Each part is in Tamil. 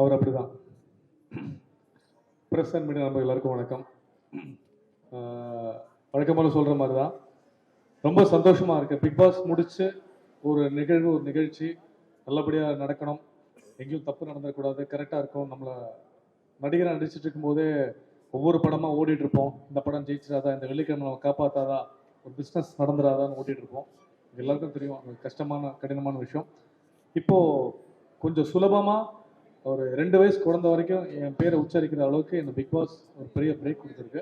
அவர் அப்படிதான். பிரஸ் அண்ட் மீடியா நண்பர்கள் எல்லாருக்கும் வணக்கம். வழக்கமாக சொல்கிற மாதிரி தான் ரொம்ப சந்தோஷமாக இருக்குது. பிக் பாஸ் முடித்து ஒரு நிகழ்ச்சி நல்லபடியாக நடக்கணும், எங்கேயும் தப்பு நடந்துடக்கூடாது, கரெக்டாக இருக்கும். நம்மளை நடிகராக நடிச்சிட்டு இருக்கும்போதே ஒவ்வொரு படமாக ஓடிட்டு இருப்போம். இந்த படம் ஜெயிச்சிடாதா, இந்த வெள்ளிக்கிழமை நம்ம காப்பாற்றாதா, ஒரு பிஸ்னஸ் நடந்துடாதான்னு ஓட்டிகிட்டு இருப்போம். எல்லாருக்கும் தெரியும் அது கஷ்டமான கடினமான விஷயம். இப்போது கொஞ்சம் சுலபமாக ஒரு 2 வயசு குழந்தை வரைக்கும் என் பேரை உச்சரிக்கிற அளவுக்கு இந்த பிக் பாஸ் ஒரு பெரிய பிரேக் கொடுத்துருக்கு.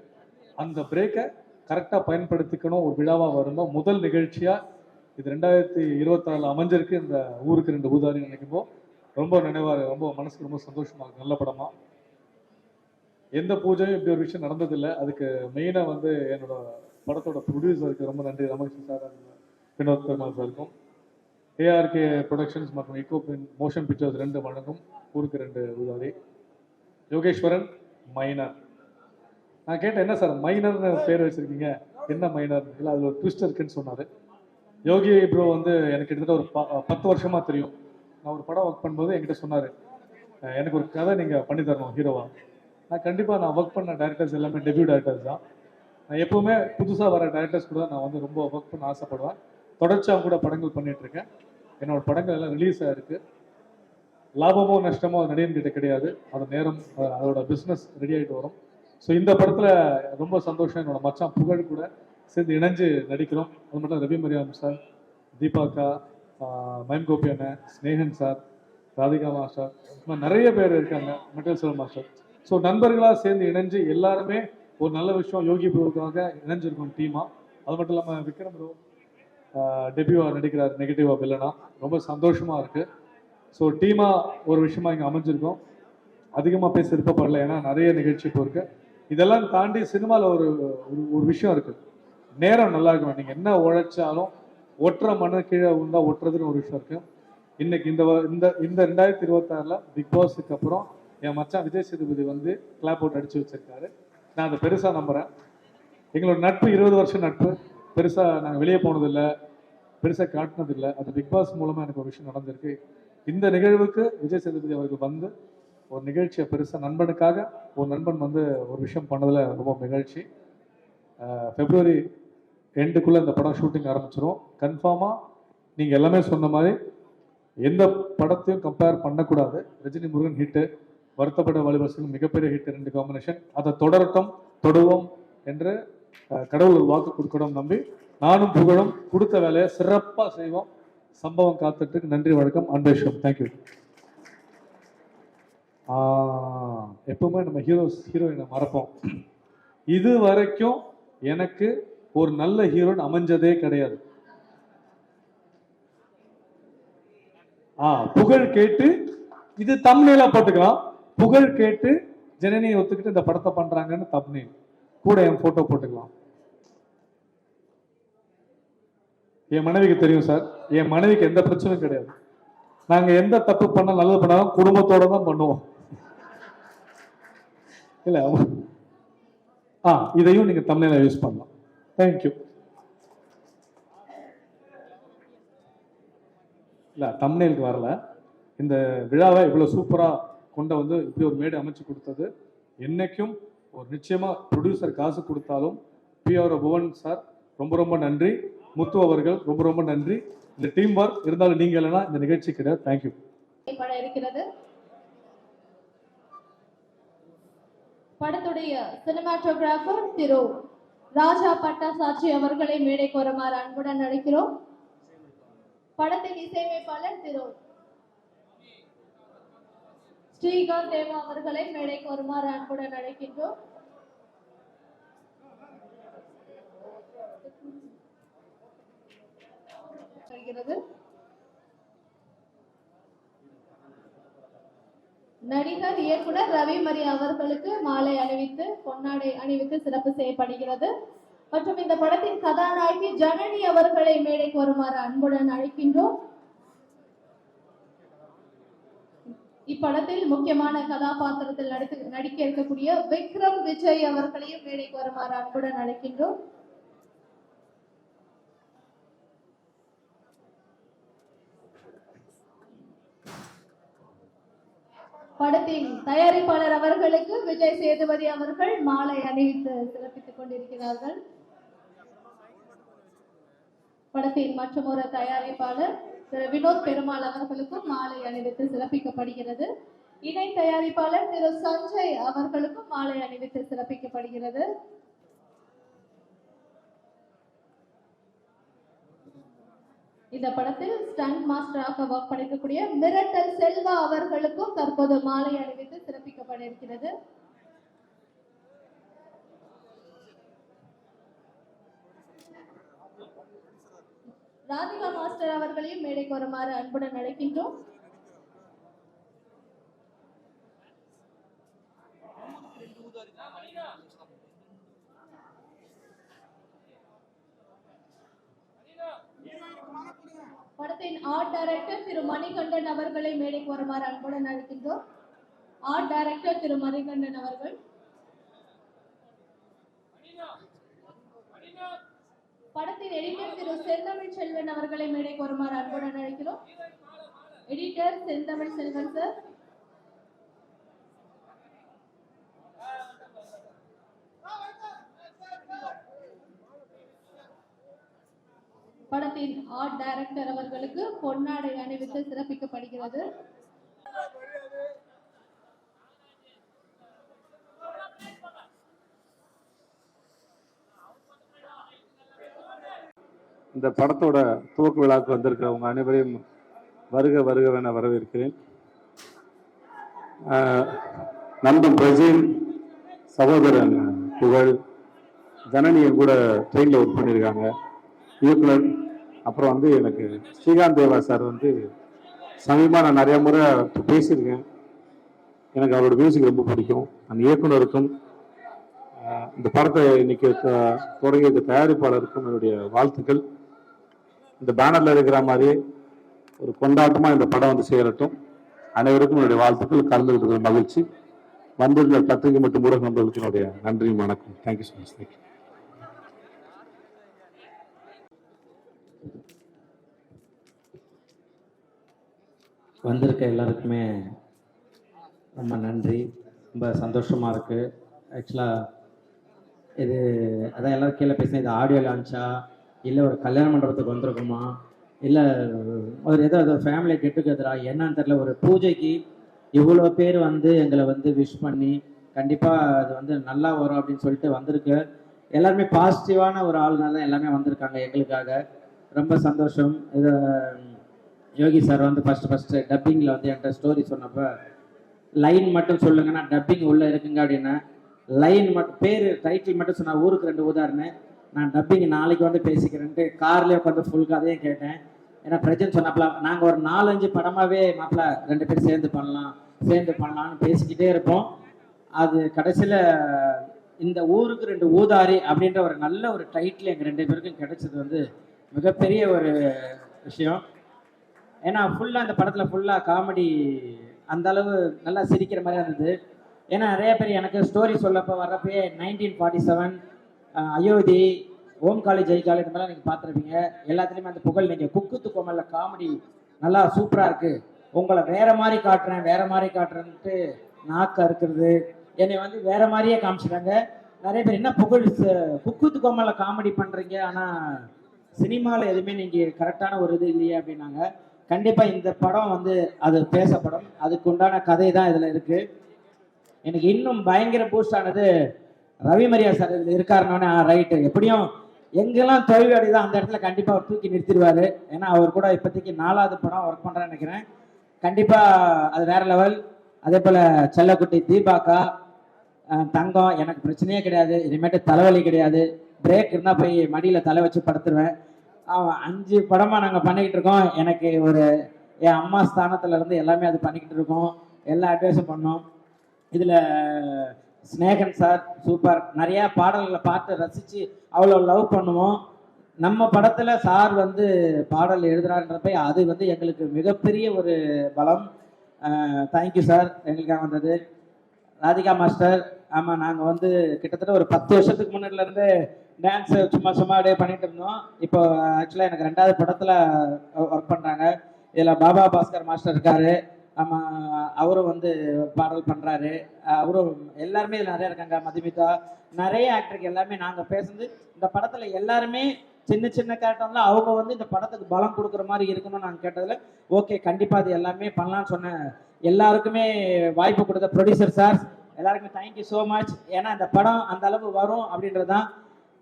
அந்த பிரேக்கை கரெக்டாக பயன்படுத்திக்கணும். ஒரு விழாவாக வரும்போது முதல் நிகழ்ச்சியாக இது 2026 அமைஞ்சிருக்கு. இந்த ஊருக்கு 2 ஊதாரி நினைக்கும்போது ரொம்ப நினைவாக, ரொம்ப மனசுக்கு ரொம்ப சந்தோஷமாக இருக்குது. நல்ல படமாக எந்த பூஜையும் இப்படி ஒரு விஷயம் நடந்ததில்லை. அதுக்கு மெயினாக வந்து என்னோட படத்தோட ப்ரொடியூசருக்கு ரொம்ப நன்றி, ரமேஷ் சார், வினோத் பெருமாள் சாருக்கும். ஏஆர்கே ப்ரொடக்ஷன்ஸ் மற்றும் இக்கோ மோஷன் பிக்சர்ஸ் 2 வழங்கும் ஊருக்கு 2 ஊதாரி. யோகேஸ்வரன் மைனர். நான் கேட்டேன், என்ன சார் மைனர்னு பேர் வச்சிருக்கீங்க, என்ன மைனர்? இல்லை அதில் ஒரு ட்விஸ்ட் இருக்குன்னு சொன்னார். யோகி ப்ரோ வந்து எனக்கு கிட்டத்தட்ட ஒரு 10 வருஷமாக தெரியும். நான் ஒரு படம் ஒர்க் பண்ணும்போது என்கிட்ட சொன்னார், எனக்கு ஒரு கதை நீங்கள் பண்ணி தரணும் ஹீரோவா. நான் கண்டிப்பாக, நான் ஒர்க் பண்ண டேரக்டர்ஸ் எல்லாமே டெபியூ டேரக்டர்ஸ் தான். நான் எப்போவுமே புதுசாக வர டேரக்டர்ஸ் கூட நான் வந்து ரொம்ப ஒர்க் பண்ண ஆசைப்படுவேன். தொடர்ச்சியாக கூட படங்கள் பண்ணிகிட்ருக்கேன். என்னோடய படங்கள் எல்லாம் ரிலீஸ் ஆகிருக்கு. லாபமோ நஷ்டமோ நடிகன்கிட்ட கிடையாது, அது நேரம், அதோட பிஸ்னஸ் ரெடி ஆகிட்டு வரும். ஸோ இந்த படத்தில் ரொம்ப சந்தோஷம். என்னோட மச்சான் புகழ் கூட சேர்ந்து இணைஞ்சு நடிக்கிறோம். அது மட்டும் ரவி மரியாம் சார், தீபாக்கா, மைம் கோபி அண்ணன், ஸ்னேகன் சார், ராதிகா மாஸ்டர், இந்த மாதிரி நிறைய பேர் இருக்காங்க, மெட்டல் செல்வம் மாஸ்டர். ஸோ நண்பர்களாக சேர்ந்து இணைஞ்சு எல்லாருமே ஒரு நல்ல விஷயம் யோகி ப்ரோவுக்காக இணைஞ்சிருக்கோம் டீமாக. அது மட்டும் இல்லாமல் விக்ரம் ப்ரோ டெபியூவாக நடிக்கிறார், நெகட்டிவாக வில்லனா. ரொம்ப சந்தோஷமாக இருக்குது. ஸோ டீமாக ஒரு விஷயமா இங்கே அமைஞ்சிருக்கோம். அதிகமாக பேச விருப்பப்படல, ஏன்னா நிறைய நிகழ்ச்சி இப்போ இருக்குது. இதெல்லாம் தாண்டி சினிமாவில் ஒரு விஷயம் இருக்குது, நேரம் நல்லா இருக்கணும். நீங்கள் என்ன உழைச்சாலும் ஒட்டுற மண்ணு கீழே உண்டா ஒட்டுறதுன்னு ஒரு விஷயம் இருக்குது. இன்னைக்கு இந்த 2026 பிக் பாஸுக்கு அப்புறம் என் மச்சான் விஜய் சேதுபதி வந்து கிளாப் அவுட் அடிச்சு வச்சிருக்காரு. நான் அதை பெருசாக நம்புகிறேன். எங்களோட நட்பு 20 வருஷம் நட்பு. பெருசாக நாங்கள் வெளியே போனதில்லை, பெருசாக காட்டினதில்லை. அது பிக் பாஸ் மூலமாக எனக்கு ஒரு விஷயம் நடந்திருக்கு. இந்த நிகழ்வுக்கு விஜய் சேதுபதி அவர்கள் வந்து ஒரு நிகழ்ச்சியை பெருசாக நண்பனுக்காக ஒரு நண்பன் வந்து ஒரு விஷயம் பண்ணதில் ரொம்ப மகிழ்ச்சி. February எண்டுக்குள்ளே இந்த படம் ஷூட்டிங் ஆரம்பிச்சிடும். கன்ஃபார்மாக நீங்கள் எல்லாமே சொன்ன மாதிரி எந்த படத்தையும் கம்பேர் பண்ணக்கூடாது. ரஜினி முருகன் ஹிட்டு, வருத்தப்பட்ட வாலிபர்கள் மிகப்பெரிய ஹிட், 2 காம்பினேஷன். அதை தொடுவோம் என்று கடவுள் வாக்கு கொடுக்கணும் நம்பி நானும் புகழும் கொடுத்த வேலையை சிறப்பாக செய்வோம். சம்பவம் காத்துட்டு நன்றி, வணக்கம், அன்பேஷம், தேங்க்யூ. எப்பவுமே நம்ம ஹீரோயினை மறப்போம். இது வரைக்கும் எனக்கு ஒரு நல்ல ஹீரோயின் அமைஞ்சதே கிடையாது. புகழ் கேட்டு இது தம்ப்நெயிலா போட்டுக்கலாம். புகழ் கேட்டு ஜனனியை ஒத்துக்கிட்டு இந்த படத்தை பண்றாங்கன்னு தம்ப்நெயில் கூட என் போட்டோ போட்டுக்கலாம். என் மனைவிக்கு தெரியும் சார், என் மனைவிக்கு எந்த பிரச்சனையும் கிடையாது. நாங்க எந்த தப்பு பண்ண நல்லது பண்ணாலும் குடும்பத்தோட தான் பண்ணுவோம். இல்ல இதையும் நீங்க தம்ப்நெயிலா யூஸ் பண்ணலாம். தேங்க்யூ. இல்லை, தம்ப்நெயிலுக்கு வரல. இந்த விழாவை இவ்வளோ சூப்பராக கொண்ட வந்து இப்படி ஒரு மேடை அமைச்சு கொடுத்தது என்னைக்கும் ஒரு நிச்சயமாக ப்ரொடியூசர் காசு கொடுத்தாலும் PR புவன் சார் ரொம்ப ரொம்ப நன்றி. முத்து அவர்கள் ரொம்ப ரொம்ப நன்றி. இந்த டீம் ஒர்க் இருந்தாலும் நீங்கள் இல்லைன்னா இந்த நிகழ்ச்சி கிடையாது. தேங்க்யூ. இருக்கிறது படத்துடைய சினிமாட்டோகிராஃபர் திரு ராஜா பட்டாசாட்சி அவர்களை மேடைக்கு வருமாறு அன்புடன் அழைக்கிறோம். படத்தின் இசையமைப்பாளர் திரு ஸ்ரீகாந்த் தேவா அவர்களை மேடைக்கு வருமாறு அன்புடன் அழைக்கின்றோம். நடிகர் இயக்குனர் ரவி மரியா அவர்களுக்கு மாலை அணிவித்து பொன்னாடை அணிவித்து சிறப்பு செய்யப்படுகிறது. மற்றும் இந்த படத்தின் கதாநாயகி ஜனனி அவர்களை மேடைக்கு வருமாறு அன்புடன் அழைக்கின்றோம். இப்படத்தில் முக்கியமான கதாபாத்திரத்தில் நடிக்க இருக்கக்கூடிய விக்ரம் விஜய் அவர்களையும் மேடைக்கு வருமாறு அன்புடன் அழைக்கின்றோம். படத்தின் தயாரிப்பாளர் அவர்களுக்கு விஜய் சேதுபதி அவர்கள் மாலை அணிவித்து சிறப்பித்துக் கொண்டிருக்கிறார்கள். படத்தின் மற்றொரு தயாரிப்பாளர் திரு வினோத் பெருமாள் அவர்களுக்கும் மாலை அணிவித்து சிறப்பிக்கப்படுகிறது. இணை தயாரிப்பாளர் திரு சஞ்சய் அவர்களுக்கும் மாலை அணிவித்து சிறப்பிக்கப்படுகிறது. இந்த படத்தில் ஸ்டண்ட் மாஸ்டராக ஒர்க் பண்ணிருக்கக்கூடிய மிரட்டல் செல்வா அவர்களுக்கும் தற்போது மாலை அணிவித்து சிறப்பிக்கப்பட இருக்கிறது. ராதிகா மாஸ்டர் அவர்களையும் மேடைக்கு வருமாறு அன்புடன் அழைக்கின்றோம். படத்தின் ஆர்ட் டைரக்டர் திரு மணிகண்டன் அவர்களை மேடைக்கு வருமாறு அன்புடன் அழைக்கின்றோம். ஆர்ட் டைரக்டர் திரு மணிகண்டன் அவர்கள். படத்தின் எடிட்டர் திரு செந்தமிழ் செல்வன் அவர்களை மேடைக்கு வருமாறு அன்புடன் அழைக்கிறோம். எடிட்டர் செந்தமிழ் செல்வன் சார். படத்தின் ஆர்ட் டைரக்டர் அவர்களுக்கு பொன்னாடை அணிவித்து சிறப்பிக்கப்படுகிறது. இந்த படத்தோட துவக்க விழாவுக்கு வந்திருக்கிறவங்க அனைவரையும் வருக வருகவென வரவேற்கிறேன். நண்பன் பிரஜீன், சகோதரன் புகழ், ஜனனியை கூட ட்ரெயினில் ஒர்க் பண்ணியிருக்காங்க. இயக்குனர் அப்புறம் வந்து எனக்கு ஸ்ரீகாந்த் தேவா சார் வந்து சமீபமாக நான் நிறைய முறை பேசியிருக்கேன். எனக்கு அவரோட மியூசிக் ரொம்ப பிடிக்கும். அந்த இயக்குனருக்கும் இந்த படத்தை இன்னைக்கு தொடங்கிய தயாரிப்பாளருக்கும் என்னுடைய வாழ்த்துக்கள். இந்த பேனர்ல இருக்கிற மாதிரி ஒரு கொண்டாட்டமா இந்த படம் வந்து சேரட்டும். அனைவருக்கும் என்னுடைய வாழ்த்துக்கள். கலந்துகிட்டு மகிழ்ச்சி. வந்திருந்த பத்திரிகை மற்றும் ஊடக நண்பர்களுக்கு என்னுடைய நன்றி, வணக்கம். Thank you so much. தேங்க்யூ. வந்திருக்க எல்லாருக்குமே ரொம்ப நன்றி. ரொம்ப சந்தோஷமாக இருக்குது. ஆக்சுவலாக இது அதான் எல்லோரும் கீழே பேசினேன், இது ஆடியோ லான்ச்சா இல்லை ஒரு கல்யாண மண்டபத்துக்கு வந்திருக்குமா இல்லை ஒரு ஏதோ ஃபேமிலி கெட் டுகெதரா என்னன்னு தெரில. ஒரு பூஜைக்கு இவ்வளோ பேர் வந்து எங்களை வந்து விஷ் பண்ணி கண்டிப்பாக அது வந்து நல்லா வரும் அப்படின்னு சொல்லிட்டு வந்திருக்கு. எல்லாருமே பாசிட்டிவான ஒரு ஆளுங்க தான் எல்லாமே வந்திருக்காங்க எங்களுக்காக. ரொம்ப சந்தோஷம். இதை யோகி சார் வந்து ஃபஸ்ட்டு டப்பிங்கில் வந்து என்கிட்ட ஸ்டோரி சொன்னப்போ லைன் மட்டும் சொல்லுங்கன்னா டப்பிங் உள்ளே இருக்குங்க அப்படின்னா லைன் மட்டும் பேர் டைட்டில் மட்டும் சொன்னார். ஊருக்கு 2 உதாரணம், நான் டப்பிங் நாளைக்கு வந்து பேசிக்கிறேன்ட்டு கார்லேயே உட்காந்து ஃபுல் கதையும் கேட்டேன். ஏன்னா பிரஜன் சொன்னாப்ல நாங்கள் ஒரு 4-5 படமாகவே மாப்பிள்ள 2 பேர் சேர்ந்து பண்ணலாம்னு பேசிக்கிட்டே இருப்போம். அது கடைசியில் இந்த ஊருக்கு 2 ஊதாரி அப்படின்ற ஒரு நல்ல ஒரு டைட்டில் எங்கள் 2 பேருக்கும் கிடைச்சது வந்து மிகப்பெரிய ஒரு விஷயம். ஏன்னா ஃபுல்லாக இந்த படத்தில் ஃபுல்லாக காமெடி அந்த அளவு நல்லா சிரிக்கிற மாதிரி இருந்தது. ஏன்னா நிறைய பேர் எனக்கு ஸ்டோரி சொல்லப்போ வர்றப்பே 1947 அயோத்தி, ஓம் காளி, ஜெய் காளி இந்த மாதிரிலாம் நீங்கள் பார்த்துருப்பீங்க. எல்லாத்துலேயுமே அந்த புகழ் நீங்கள் குக்கு கோமல்ல காமெடி நல்லா சூப்பராக இருக்குது, உங்களை வேற மாதிரி காட்டுறேன்ட்டு நாக்கு அறுக்கிறது என்னை வந்து வேற மாதிரியே காமிச்சிட்டாங்க. நிறைய பேர் என்ன புகழ் குக்கு கோமல்ல காமெடி பண்ணுறீங்க, ஆனால் சினிமாவில் எதுவுமே நீங்கள் கரெக்டான ஒரு இது இல்லையே அப்படின்னாங்க. கண்டிப்பாக இந்த படம் வந்து அது பேசப்படும், அதுக்கு உண்டான கதை தான் இதில் இருக்குது. எனக்கு இன்னும் பயங்கர பூஸ்ட் ஆனது ரவி மரியா சார் இதில் இருக்காருன்னொன்னே ரைட்டு எப்படியும் எங்கெல்லாம் தோல்வி அடையுதோ அந்த இடத்துல கண்டிப்பாக அவர் தூக்கி நிறுத்திடுவார். ஏன்னா அவர் கூட இப்போதைக்கு 4வது படம் ஒர்க் பண்ணுறேன்னு நினைக்கிறேன். கண்டிப்பாக அது வேற லெவல். அதே போல் செல்லக்குட்டி தீபாக்கா, தங்கம், எனக்கு பிரச்சனையே கிடையாது, இனிமேட்டு தலைவலி கிடையாது, பிரேக் இருந்தால் போய் மடியில் தலை வச்சு படுத்துருவேன். 5 படமாக நாங்கள் பண்ணிக்கிட்டு இருக்கோம். எனக்கு ஒரு என் அம்மா ஸ்தானத்துலேருந்து எல்லாமே அது பண்ணிக்கிட்டு இருக்கோம். எல்லா அட்வைஸும் பண்ணோம். இதில் ஸ்னேகன் சார் சூப்பர். நிறையா பாடல்களை பார்த்து ரசித்து அவ்வளோ லவ் பண்ணுவோம். நம்ம படத்தில் சார் வந்து பாடல் எழுதுறாருன்றப்ப அது வந்து எங்களுக்கு மிகப்பெரிய ஒரு பலம். தேங்க்யூ சார் எங்களுக்காக வந்தது. ராதிகா மாஸ்டர், ஆமாம் நாங்கள் வந்து கிட்டத்தட்ட ஒரு 10 வருஷத்துக்கு முன்னாடிலேருந்து டான்ஸு சும்மா அப்படியே பண்ணிட்டு இருந்தோம். இப்போ ஆக்சுவலாக எனக்கு 2வது படத்தில் ஒர்க் பண்ணுறாங்க. இதில் பாபா பாஸ்கர் மாஸ்டர் இருக்கார். அவரும் வந்து பாடல் பண்ணுறாரு. அவரும் எல்லாருமே இதில் நிறையா இருக்காங்க. மதுமிதா, நிறைய ஆக்டருக்கு எல்லாமே நாங்கள் பேசுனது இந்த படத்தில் எல்லாருமே சின்ன சின்ன கேரக்டர்லாம் அவங்க வந்து இந்த படத்துக்கு பலம் கொடுக்குற மாதிரி இருக்கணும்னு நாங்கள் கேட்டதில் ஓகே கண்டிப்பாக அது எல்லாமே பண்ணலான்னு சொன்ன எல்லாருக்குமே வாய்ப்பு கொடுத்த ப்ரொடியூசர் சார் எல்லாருக்குமே தேங்க்யூ ஸோ மச். ஏன்னா இந்த படம் அந்த அளவு வரும் அப்படின்றது தான்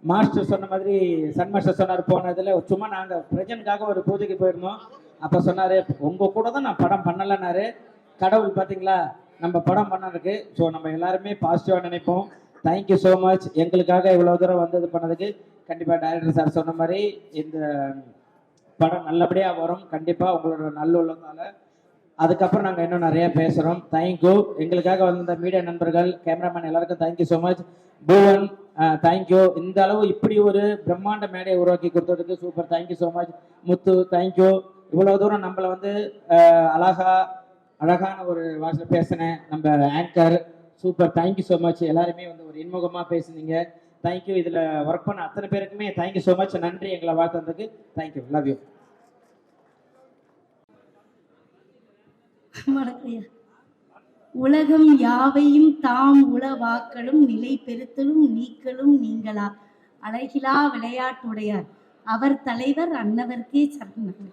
மாஸ்டர் சொன்ன மாதிரி சன் மாஸ்டர் சொன்னார். போனதில் சும்மா நாங்கள் பிரஜனுக்காக ஒரு பூஜைக்கு போயிருந்தோம். அப்போ சொன்னார் உங்கள் கூட தான் நான் படம் பண்ணலைன்னாரு. கடவுள் பார்த்தீங்களா நம்ம படம் பண்ணதுக்கு. ஸோ நம்ம எல்லாருமே பாசிட்டிவாக நினைப்போம். Thank you so much. எங்களுக்காக இவ்வளோ தூரம் வந்தது பண்ணதுக்கு. கண்டிப்பாக டைரக்டர் சார் சொன்ன மாதிரி இந்த படம் நல்லபடியாக வரும் கண்டிப்பாக உங்களோட நல்லுள்ளதால. அதுக்கப்புறம் நாங்கள் இன்னும் நிறைய பேசுகிறோம். தேங்க்யூ. எங்களுக்காக வந்த மீடியா நண்பர்கள், கேமராமேன் எல்லாருக்கும் thank you so much. Poovan thank you. இந்த அளவு இப்படி ஒரு பிரம்மாண்ட மேடையை உருவாக்கி கொடுத்ததுக்கு super thank you so much. Muthu thank you. இவ்வளோ தூரம் நம்மளை வந்து அழகான ஒரு வாய்ஸில் பேசினேன் நம்ம anchor super thank you so much. எல்லாருமே வந்து ஒரு இன்முகமாக பேசுனீங்க. தேங்க்யூ. இதில் ஒர்க் பண்ண அத்தனை பேருக்குமே தேங்க்யூ ஸோ மச். நன்றி எங்களை வாழ்த்ததுக்கு. தேங்க்யூ. Love you. உலகம் யாவையும் தாம் உளவாக்களும் நிலை பெறுத்தலும் நீக்கலும் நீங்களா அழகிலா விளையாட்டுடையார் அவர் தலைவர் அன்னவர்க்கே சரணம்.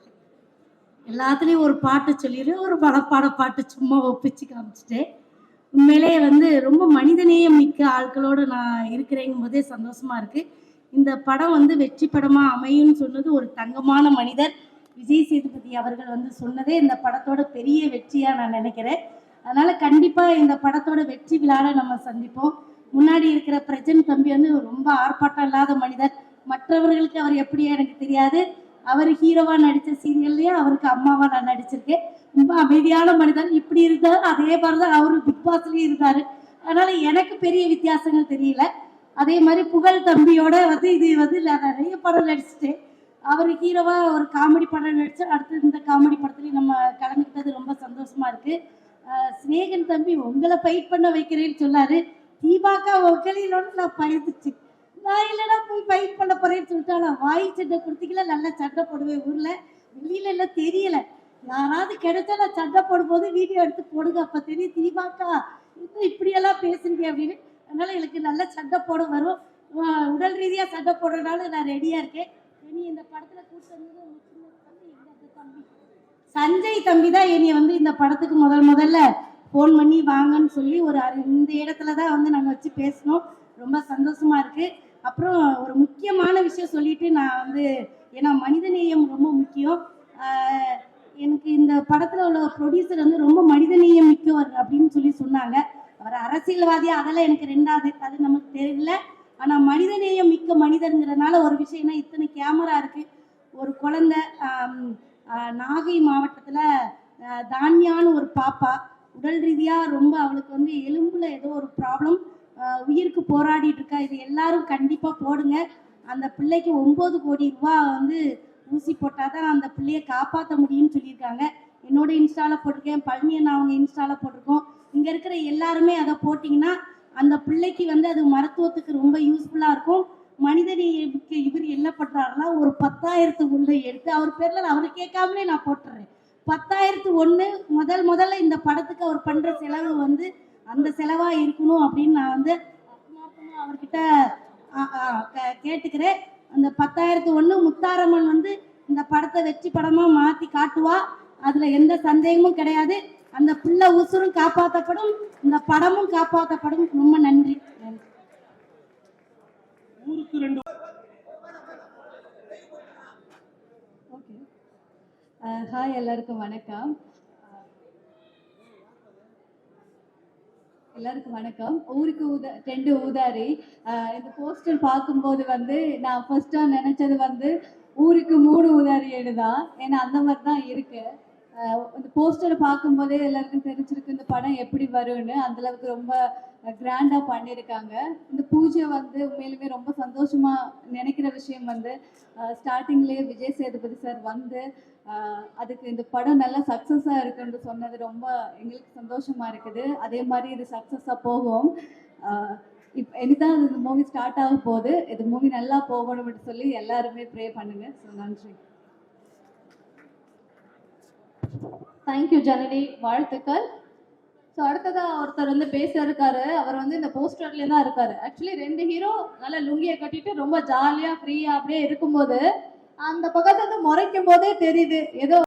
எல்லாத்துலேயும் ஒரு பாட்டு சொல்லிடுறேன். ஒரு பலப்பாட பாட்டு சும்மா ஒப்பிச்சு காமிச்சிட்டேன். உண்மையிலே வந்து ரொம்ப மனிதநேயம் மிக்க ஆட்களோடு நான் இருக்கிறேங்கும் போதே சந்தோஷமா இருக்கு. இந்த படம் வந்து வெற்றி படமா அமையும்னு சொன்னது ஒரு தங்கமான மனிதர் விஜய் சேதுபதி அவர்கள் வந்து சொன்னதே இந்த படத்தோட பெரிய வெற்றியா நான் நினைக்கிறேன். அதனால கண்டிப்பா இந்த படத்தோட வெற்றி விழாவை நம்ம சந்திப்போம். முன்னாடி இருக்கிற பிரஜன் தம்பி வந்து ரொம்ப ஆர்ப்பாட்டம் இல்லாத மனிதர். மற்றவர்களுக்கு அவர் எப்படி எனக்கு தெரியாது. அவர் ஹீரோவா நடித்த சீரியல்லையே அவருக்கு அம்மாவா நான் நடிச்சிருக்கேன். ரொம்ப அமைதியான மனிதன். இப்படி இருந்தார் அதே மாதிரிதான் அவரு பிக் பாஸ்லயும் இருந்தாரு. அதனால எனக்கு பெரிய வித்தியாசங்கள் தெரியல. அதே மாதிரி புகழ் தம்பியோட வந்து இது வந்து நான் நிறைய படம் நடிச்சிட்டேன். அவர் ஹீரோவா ஒரு காமெடி படம் நடிச்சு அடுத்து இந்த காமெடி படத்துலயும் நம்ம கலந்துக்கிட்டது ரொம்ப சந்தோஷமா இருக்கு. ஸ்நேகன் தம்பி உங்களை ஃபைட் பண்ண வைக்கிறேன்னு சொன்னாரு. தீபாக்கா உங்களிலோட நான் பயந்துச்சு. நான் இல்லைன்னா போய் ஃபைட் பண்ண போறேன்னு சொல்லிட்டு நான் வாய் சண்டை கொடுத்தீங்களா நல்லா சண்டை போடுவேன். ஊர்ல வெளியில எல்லாம் தெரியல. யாராவது கிடைச்சா நான் சண்டை போடும்போது வீடியோ எடுத்து போடுங்க. அப்ப தெரியும் தீபாக்கா இன்னும் இப்படியெல்லாம் பேசுறீங்க அப்படின்னு. அதனால எனக்கு நல்ல சண்டை போட வரும். உடல் ரீதியா சண்டை போடுறதுனால நான் ரெடியா இருக்கேன். இனி இந்த படத்துல கூட்டம் சஞ்சய் தம்பி தான் என்னைய வந்து இந்த படத்துக்கு முதல்ல ஃபோன் பண்ணி வாங்கன்னு சொல்லி ஒரு இந்த இடத்துல தான் வந்து நாங்கள் வச்சு பேசினோம். ரொம்ப சந்தோஷமா இருக்கு. அப்புறம் ஒரு முக்கியமான விஷயம் சொல்லிட்டு நான் வந்து ஏன்னா மனிதநேயம் ரொம்ப முக்கியம். எனக்கு இந்த படத்துல உள்ள ப்ரொடியூசர் வந்து ரொம்ப மனிதநேயம் மிக்கவர் அப்படின்னு சொல்லி சொன்னாங்க. அவர் அரசியல்வாதியா அதெல்லாம் எனக்கு ரெண்டாவது அது நமக்கு தெரியல. ஆனா மனிதநேயம் மிக்க மனிதருங்கிறதுனால ஒரு விஷயம்னா இத்தனை கேமரா இருக்கு. ஒரு குழந்தை நாகை மாவட்டத்துல தான்யான்னு ஒரு பாப்பா உடல் ரீதியா ரொம்ப அவளுக்கு வந்து எலும்புல ஏதோ ஒரு ப்ராப்ளம் உயிருக்கு போராடிட்டு இருக்கா. இது எல்லாரும் கண்டிப்பா போடுங்க. அந்த பிள்ளைக்கு 9 கோடி ரூபாய் வந்து ஊசி போட்டாதான் அந்த பிள்ளைய காப்பாற்ற முடியும்னு சொல்லியிருக்காங்க. என்னோட இன்ஸ்டால போட்டிருக்கேன். பழனியன் அவங்க இன்ஸ்டால போட்டிருக்கோம். இங்க இருக்கிற எல்லாருமே அதை போட்டிங்கன்னா அந்த பிள்ளைக்கு வந்து அது மருத்துவத்துக்கு ரொம்ப யூஸ்ஃபுல்லா இருக்கும். மனிதநேயத்துக்கு இவர் என்ன பண்றாருன்னா ஒரு 10,000 எடுத்து அவர் பேர்ல அவரை கேட்காமலே நான் போட்டுறேன். 10,001 முதல்ல இந்த படத்துக்கு அவர் பண்ற செலவு வந்து அந்த செலவா இருக்கணும் அப்படின்னு நான் வந்து அவர்கிட்ட கேட்டுக்கிறேன். அந்த 10,001 முத்தாரம்மன் வந்து இந்த படத்தை வெற்றி படமா மாத்தி காட்டுவா. அதுல எந்த சந்தேகமும் கிடையாது. அந்த பிள்ளை உசுரும் காப்பாற்றப்படும், இந்த படமும் காப்பாற்றப்படும். ரொம்ப நன்றி. ஹாய் எல்லாருக்கும் வணக்கம். எல்லாருக்கும் வணக்கம். ஊருக்கு ரெண்டு ஊதாரி. இந்த போஸ்டர் பார்க்கும்போது வந்து நான் ஃபர்ஸ்டா நினைச்சது வந்து ஊருக்கு 3 ஊதாரி தான். ஏன்னா அந்த மாதிரி தான் இருக்கு. இந்த போஸ்டரை பார்க்கும்போதே எல்லாருக்கும் தெரிஞ்சிருக்கு இந்த படம் எப்படி வரும்னு. அந்த அளவுக்கு ரொம்ப கிராண்டா பண்ணியிருக்காங்க. இந்த பூஜை வந்து உண்மையிலுமே ரொம்ப சந்தோஷமா நினைக்கிற விஷயம் வந்து ஸ்டார்டிங்லேயே விஜய் சேதுபதி சார் வந்து அதுக்கு இந்த படம் நல்லா சக்ஸஸாக இருக்குன்னு சொன்னது ரொம்ப எங்களுக்கு சந்தோஷமா இருக்குது. அதே மாதிரி இது சக்ஸஸாக போகும். இப்போ இனிதான் இந்த மூவி ஸ்டார்ட் ஆக போகுது. இது மூவி நல்லா போகணும்னு சொல்லி எல்லாருமே ப்ரே பண்ணுங்க. ஸோ நன்றி. தேங்க்யூ ஜனனி, வாழ்த்துக்கள். ஸோ அடுத்ததா ஒருத்தர் வந்து பேச இருக்காரு. அவர் வந்து இந்த போஸ்டர்லேயே தான் இருக்காரு. ஆக்சுவலி 2 ஹீரோ நல்லா லுங்கியை கட்டிட்டு ரொம்ப ஜாலியாக ஃப்ரீயாக அப்படியே இருக்கும்போது அந்த பக்கத்தை வந்து முறைக்கும் போதே தெரியுது ஏதோ